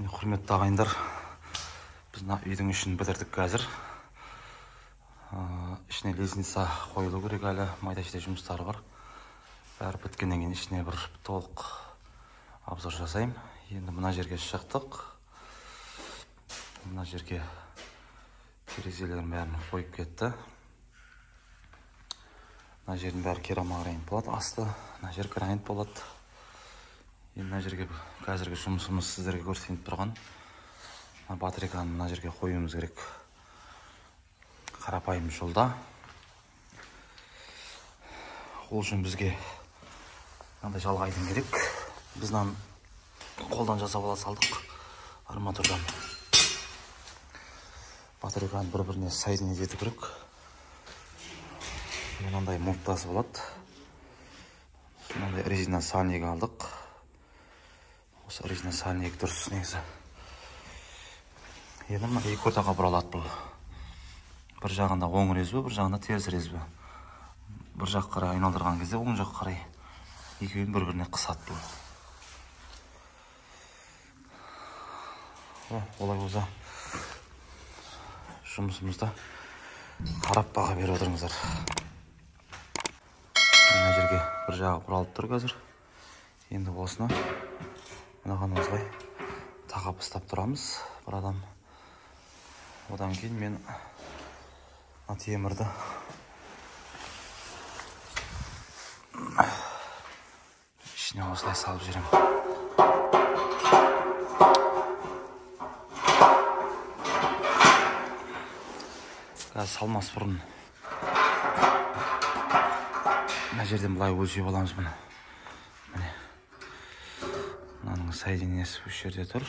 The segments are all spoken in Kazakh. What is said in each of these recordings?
Құрметті ағайындар, біз үйдің ішін бітірдік қазір. Ішіне лестница қойылу керек, әлі майда-шүйде жұмыстары бар. Бәрі біткеннен кейін ішіне бір толық обзор жасайым. Енді мына жерге шықтық. Мына жерге терезелерін бәрін қойып кетті. Мына жердің бәрі керамогранит болады, асты. Мына жер гранит болады. Енді мына жерге қазіргі жұмысымыз сіздерге көрсетіп тұрған. Батарейканы мына жерге қоюымыз керек. Қарапайым жолда. Ол үшін бізге мынандай жалғайдың керек. Біз қолдан жасап ала салдық арматурдан. Батарейканы бір-біріне соединить ету керек. Мынандай муфтасы болады. Мынандай резина сальник алдық. Осы резина сальник дұрыс негізі. Енді мына екі ортаға бұралады бұл. Бір жағында оң резьбе, бір жағында теріс резьбе. Бір жақ қарай айналдырған кезде оң жақ қарай екеуін бір-біріне қысады бұл. Олай болса жұмысымызда қарап баға беріп отырыңыздар. Мына жерге бір жағы бұралып тұр қазір. Енді осыны мынаған осылай тағап ұстап тұрамыз бір адам. Одан кейін мен темірді ішіне осылай салып жүрем. Қазір салмас бұрын мына жерден былай өлшеп аламыз мұны. Міне. Мынаның соединениесі осы жерде тұр.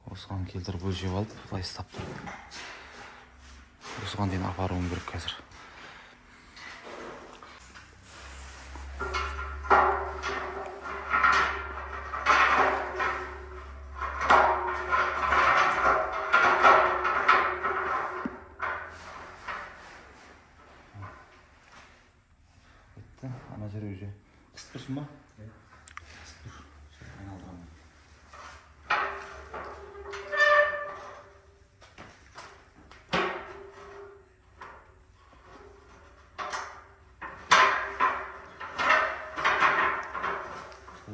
Осыған келтіріп өлшеп алып, былай ұстап тұр. Осыған дейін апаруым керек қазір. Ана жер уже қысып тұрсың ба? Қысып тұр. Айналдырамын.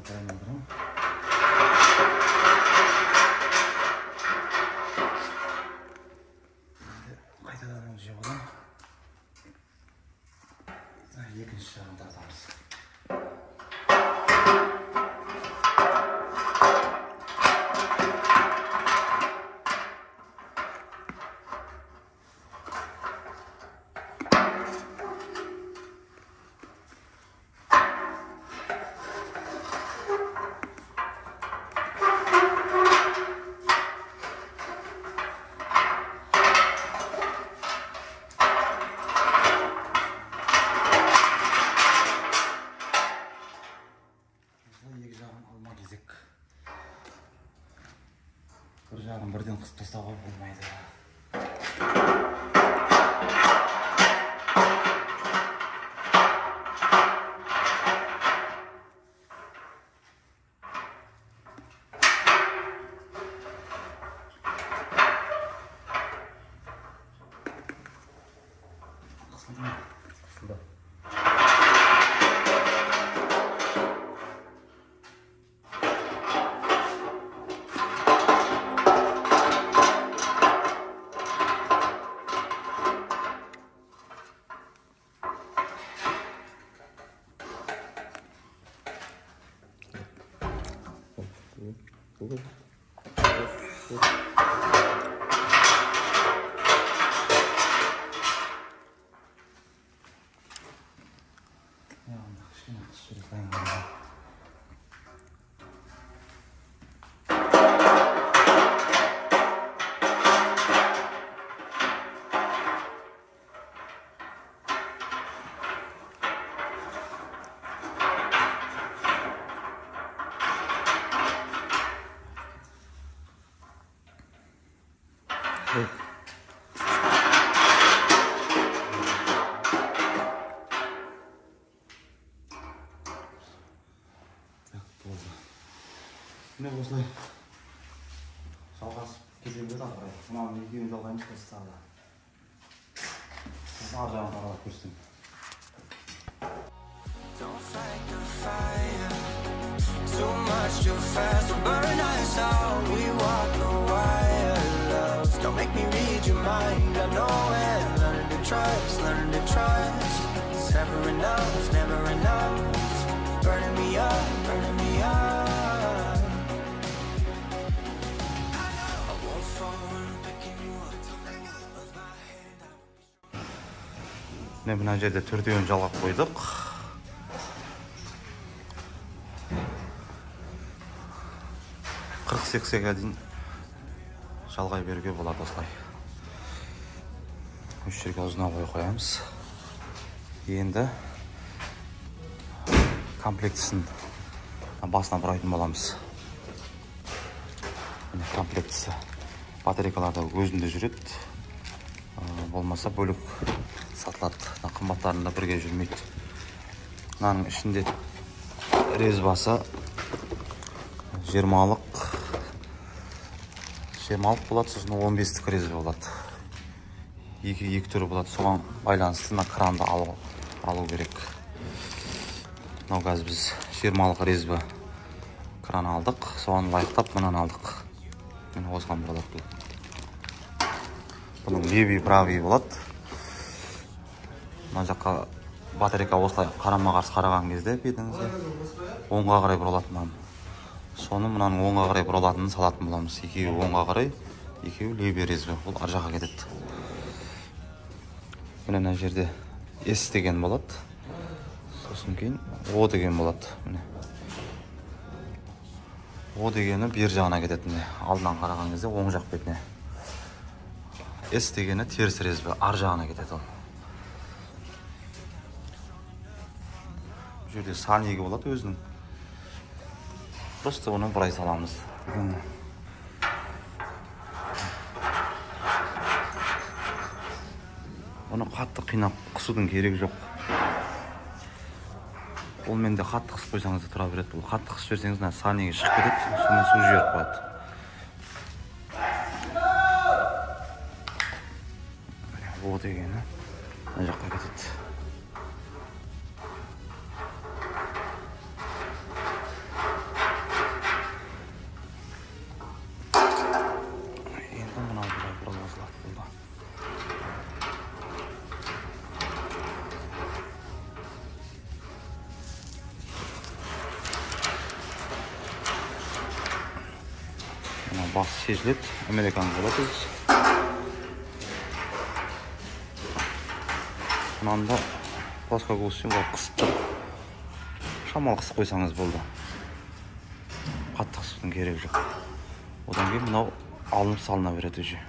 Айналдырамын. Қайтадан өлшеп аламын. Екінші жағын тартамыз. Екі жағын алма кезек. Бір жағын бірден қысып тастауға болмайды. Қысылды ма? Қысылды. Ne oldu? жалғасып жүргенде де қарай. Мынаны екеуін жалғаймыз қыстағыда. Сіздің ар жағын қаралап көрсетейін. Too much too fast to burn us out. We walk the wire, love. Don't make me read your mind. I know it. Learn to trust, learn to trust. It's never enough, never enough. Burning me up, burning me up. I won't fall when I'm picking you up. Of my hand. Ne mына жерде төртеуін жалғап қойдық. 40-80-ге дейін жалғай беруге болады осылай. Үш жерге ұзына қоямыз. Енді комплектісін басына бұрайтын боламыз. Комплектісі батарейкаларда өзінде жүреді. Болмаса бөлік сатылады. Қымбаттарында бірге жүрмейді. Мынаның ішінде резбасы 20-лық болады, сосын 15-лік резбе болады. Екі түрі болады. Соған байланысты кранды алу керек. Мынау қазір біз 20-лық резбе кран алдық. Соған лайықтап мынаны алдық. Мен осыған болады. Бұның левий, правый болады. Мына жаққа батарейка осылай қарама-қарсы қараған кезде бетіңізге оңға қарай бұрылады мынаны. Соны мынаның оңға қарай бұрылатынын салатын боламыз. Екеуі оңға қарай, екеуі левий резбе. Ол ар жаққа кетеді. Мына жерде S деген болады. Сосын кейін O деген болады. O дегені бер жағына кетеді. Алдынан қараған кезде оң жақ бетіне. S дегені теріс резбе, ар жағына кетеді ол. Бұл жерде сальнигі болады өзінің. Просто оны бұрай саламыз. Оны қатты қинап қысудың керегі жоқ. Ол менде қатты қысып қойсаңыз да тұра береді. Ол қатты қысып жіберсеңіз сальнигі шығып кетеді, сонымен су жіберіп қояды. O дегені мына жаққа кетеді. Енді мынау бұралғызылады болды. Мына басы шешіледі, американ болады. Мынанда плоскогубцы қысып шамалы қысып қойсаңыз болды. Қатты қысудың керегі жоқ. Одан кейін мынау алынып салына береді уже.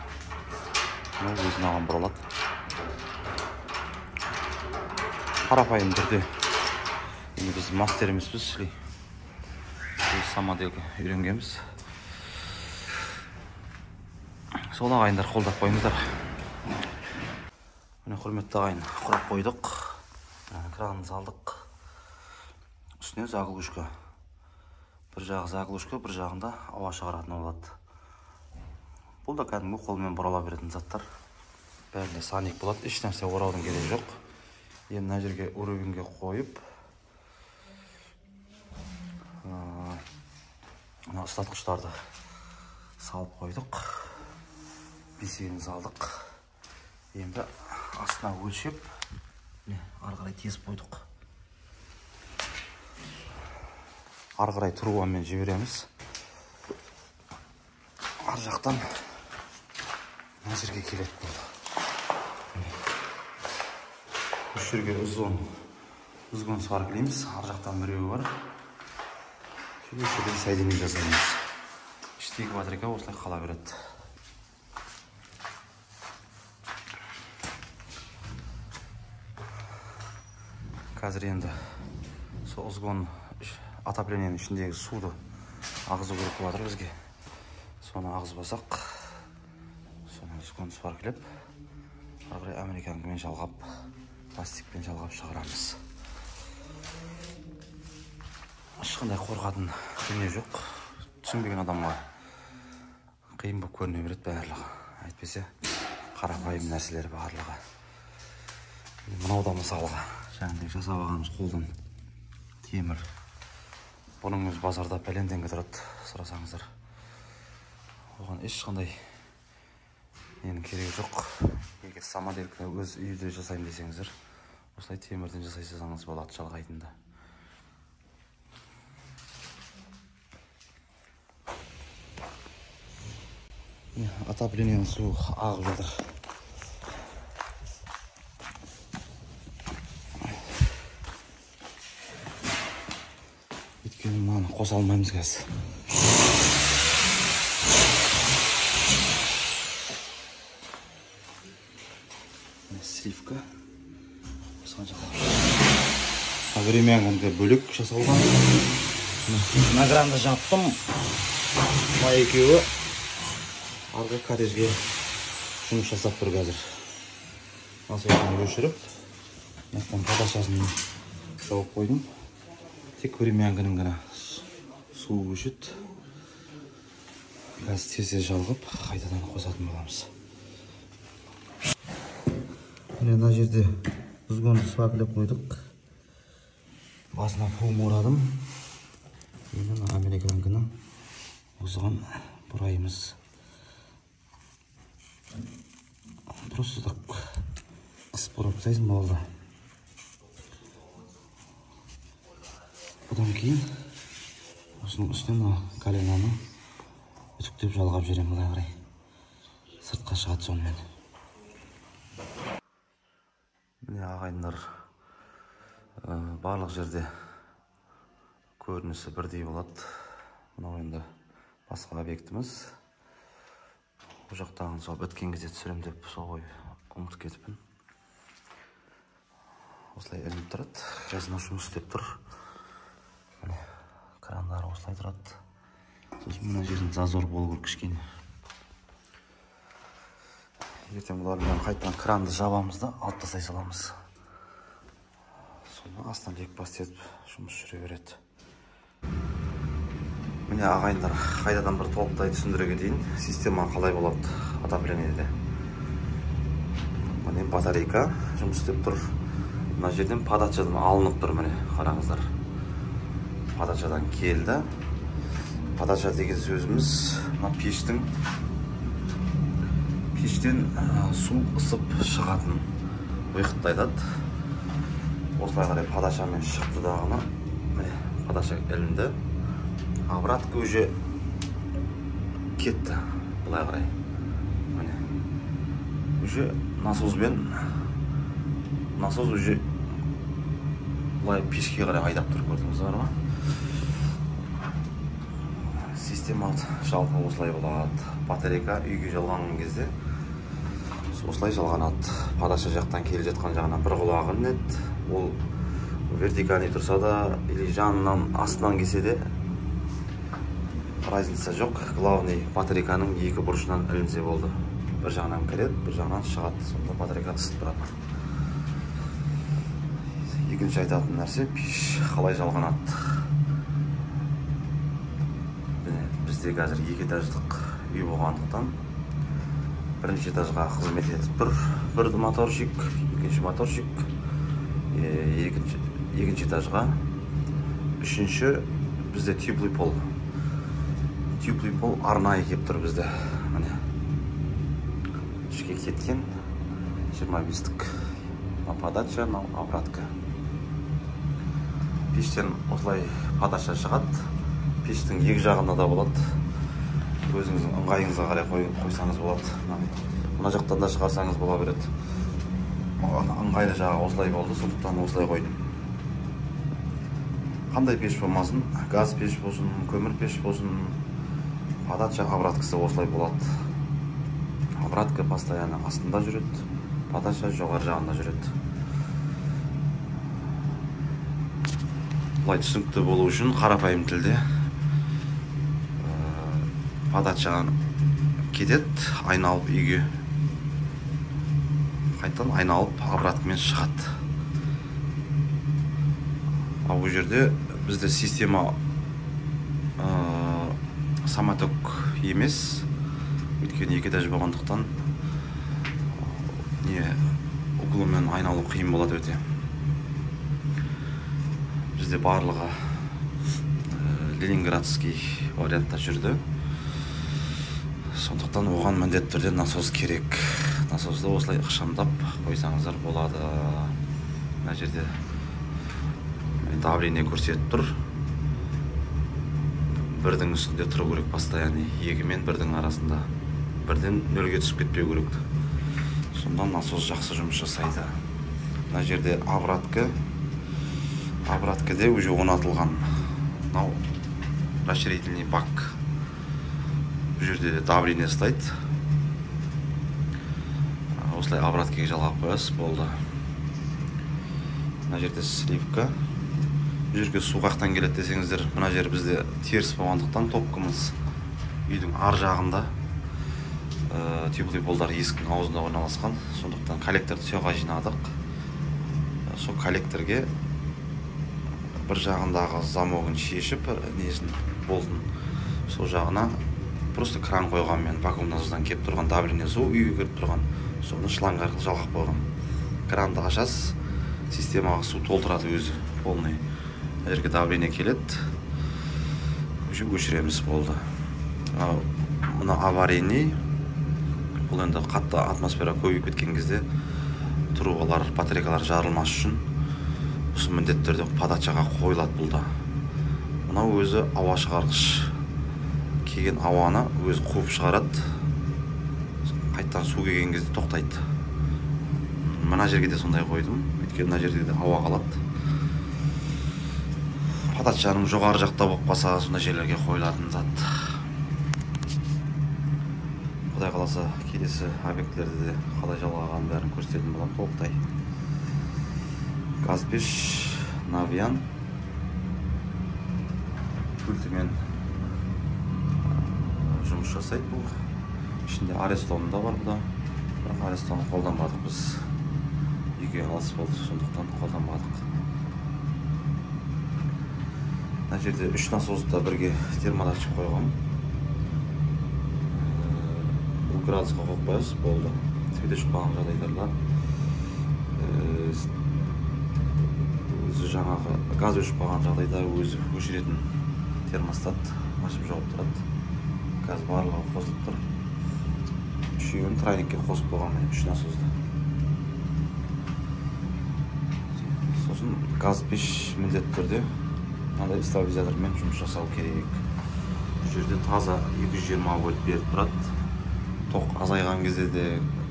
Мынау өзіне аған бұралады. Қарапайым түрде. Біз мастер емеспіз, самодельге үйренгенбіз. Сол ағайындар қолдап қойыңыздар. Міне құрметті ағайын, құрап қойдық. Кранын салдық. Үстіне заглушка. Бір жағы заглушка, бір жағында ауа шығаратын болады. Бұл да кәдімгі қолмен бұрала беретін заттар. Бәрінде сальник болады. Еш нәрсе ораудың керегі жоқ. Енді мына жерге уровеньге қойып, ұстатқыштарды салып қойдық. Бесеуін салдық. Енді астына өлшеп, ары қарай тесіп қойдық. Ары қарай трубамен жібереміз. Ар жақтан мына жерге келеді болды. Үш жерге ұзын сваркілейміз. Ар жақтан біреуі бар. Шөбе соединить жасаймыз. Іштегі батарейка осылай қала береді. Қазір енді сол ұзғын отоплениенің ішіндегі суды ағызу керек болады бізге. Соны ағызбасақ, соны ұзғын сваркілеп, ары қарай американкамен жалғап, пластикпен жалғап шығарамыз. Ешқандай қорқатын дүние жоқ. Түсінбеген адамға қиын болып көріне береді барлығы. Әйтпесе қарапайым нәрселер барлығы. Мынау да мысалға жаңағыдай жасап алғанымыз қолдан темір. Бұның өз базарда пәленденге тұрады, сұрасаңыздар. Оған ешқандай ненің керегі жоқ. Егер самоделкіні өз үйде жасаймын десеңіздер, осылай темірден жасайсаңыз болады жалғайтында. Отоплениенің суы ағып жатыр. Өйткені мынаны қоса алмаймыз қазір. Сливка. Осыған жаққа. Агремяңғанда бөлік жасалған. Награнды жаптым. Ма екеуі арғы коттеджге жұмыс жасап тұр қазір. Асыясын өшіріп, мақтан подашасын жауып қойдым. Тек агремяңғының ғана суы өшеді. Қазір тез жалғып, қайтадан қосатын боламыз. Мына жерде бұзғанды сваклеп қойдық. Басына пум орадым. Енді американкіні бұзған бұрайымыз. Просто так қысып бұрап тастайсың болды. Бұдан кейін осының үстіне коленаны үтіктеп жалғап жіберемін былай қарай. Сыртқа шығады сонымен. Міне ағайындар, барлық жерде көрінісі бірдей болады. Мынау енді басқа объектіміз. Бұл жақтағын сол біткен кезде түсірем деп сол ұмытып кетіппін. Осылай ілініп тұрады. Қазір жұмыс істеп тұр. Міне крандары осылай тұрады. Сосын мына жердің зазор болу керек кішкене. Ертең бұлармен қайтадан кранды жабамыз да алып тастай саламыз. Соны астынан лек бастетіп жұмыс жүре береді. Міне ағайындар, қайтадан бір толықтай түсіндіре кетейін. Система қалай болады отоплениеде. Міне батарейка жұмыс істеп тұр. Мына жерден подачадан алынып тұр, міне қараңыздар. Подачадан келді. Подача деген сөзіміз мына пештің пештен су ысып шығатын уақытты айтады. Осылай қарай подачамен шықты дағыны. Міне подача ілінді. Обратка уже кетті. Бұлай қарай. Міне. Уже насозбен насоз уже бұлай пешке қарай айдап тұр, көрдіңіз бар ма? Система жалпы осылай болады. Батарейка үйге жалғанған кезде осылай жалғанады. Подача жақтан келе жатқан жағынан бір құлағы ілінеді. Ол вертикальный тұрса да, или жанынан астынан келсе де разница жоқ. Главный батарейканың екі бұрышынан ілінсе болды. Бір жағынан кіреді, бір жағынан шығады. Сонда батарейка ысып тұрады. Екінші айтатын нәрсе, пеш қалай жалғанады. Бізде қазір екі этаждық үй болғандықтан бірінші этажға қызмет етіп тұр. Бір моторщик, екінші моторщик, екінші этажға. Үшінші бізде теплый пол. Теплый пол арнайы кеп тұр бізде. Міне ішке кеткен 25-тік подача, обратка. Пештен осылай подача шығады. Пештің екі жағында да болады. Өзіңіздің ыңғайыңызға қарай қойсаңыз болады. Мына жақтан да шығарсаңыз бола береді. Маған ыңғайлы жағы осылай болды, сондықтан осылай қойдым. Қандай пеш болмасын, газ пеш болсын, көмір пеш болсын, подача обраткасы осылай болады. Обратка постоянно астында жүреді, подача жоғары жағында жүреді. Бұлай түсінікті болу үшін қарапайым тілде подачаға кетеді, айналып үйге. Қайтадан айналып обраткамен шығады. Ал бұл жерде бізде система самоток емес, Өйткені екі этаж болғандықтан углымен айналу қиын болады өте. Бізде барлығы ленинградский вариантта жүрді. Сондықтан оған міндетті түрде насос керек. Насосты осылай ықшамдап қойсаңыздар болады. Мына жерде давление көрсетіп тұр. Бірдің үстінде тұру керек постоянно. Екі мен бірдің арасында. Бірден нөлге түсіп кетпеу керек. Сонда насос жақсы жұмыс жасайды. Мына жерде обратка. Обраткаде уже орнатылған. Мынау расширительный бак. Бұл жерде давление ұстайды. Осылай обраткаға жалғап қоясыз, болды. Мына жерде сливка. Бұл жерге су қақтан келеді десеңіздер, мына жер бізде теріс болғандықтан топкамыз үйдің ар жағында. Теплый полдар есіктің аузында орналасқан. Сондықтан коллекторды соға жинадық. Сол коллекторге бір жағындағы замогын шешіп, несін болдың сол жағына просто кран қойғанмен вакуумнан кеп тұрған давление су үйге кіріп тұрған. Соны шланг арқылы жалғап қойған. Кранды ашасыз, системаға су толтырады өзі полный. Жерге давление келеді. Уже өшіреміз, болды. Мына аварийный. Бұл енді қатты атмосфера көбейіп кеткен кезде трубалар, батарейкалар жарылмас үшін осы міндетті түрде подачаға қойылады бұлда. Мынау өзі ауа шығарғыш. Келген ауаны өзі қуып шығарады. Қайттан су келген кезде тоқтайды. Мына жерге де сондай қойдым. Өйткені мына жерде де ауа қалады. Подачаның жоғары жақта болып қалса, сондай жерлерге қойылатын зат. Құдай қаласа келесі объектілерді де қалай жалғаған бәрін көрсететін болам толықтай. Газпеш, Навиан пультімен жұмыс жасайды бұл. Ішінде Арестон да бар бұда. Бірақ Арестоны қолданбадық біз. Үйге алыс болды, сондықтан қолданбадық. Мына жерде 3 насосты бірге термодатчик қойған. Градусқа қойып қоясыз, болды. Свет өшіп қалған жағдайларда өзі жаңағы газ өшіп қалған жағдайда өзі өшіретін термостат ашып жауып тұрады. Газ барлығы қосылып тұр. Үшеуін тройникке қосып қойған, 3 насосды. Сосын газ пеш міндетті түрде мынандай стабилизатормен жұмыс жасау керек. Бұл жерде таза 220 вольт беріп тұрады. Тоқ азайған кезде де,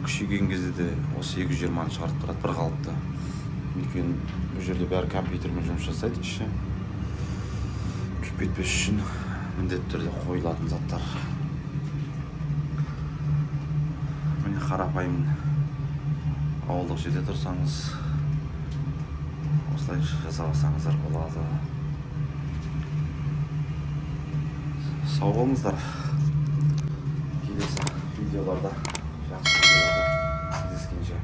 күшейген кезде де осы 220-ны шығарып тұрады бір қалыпты. Өйткені бұл жерде бәрі компьютермен жұмыс жасайды, іші күйіп кетпес үшін міндетті түрде қойылатын заттар. Міне қарапайым ауылдық жерде тұрсаңыз, осылай жасағансаңыздар болады. Сау болыңыздар. Келесі видеоларда жақсы видеоларда кездескенше.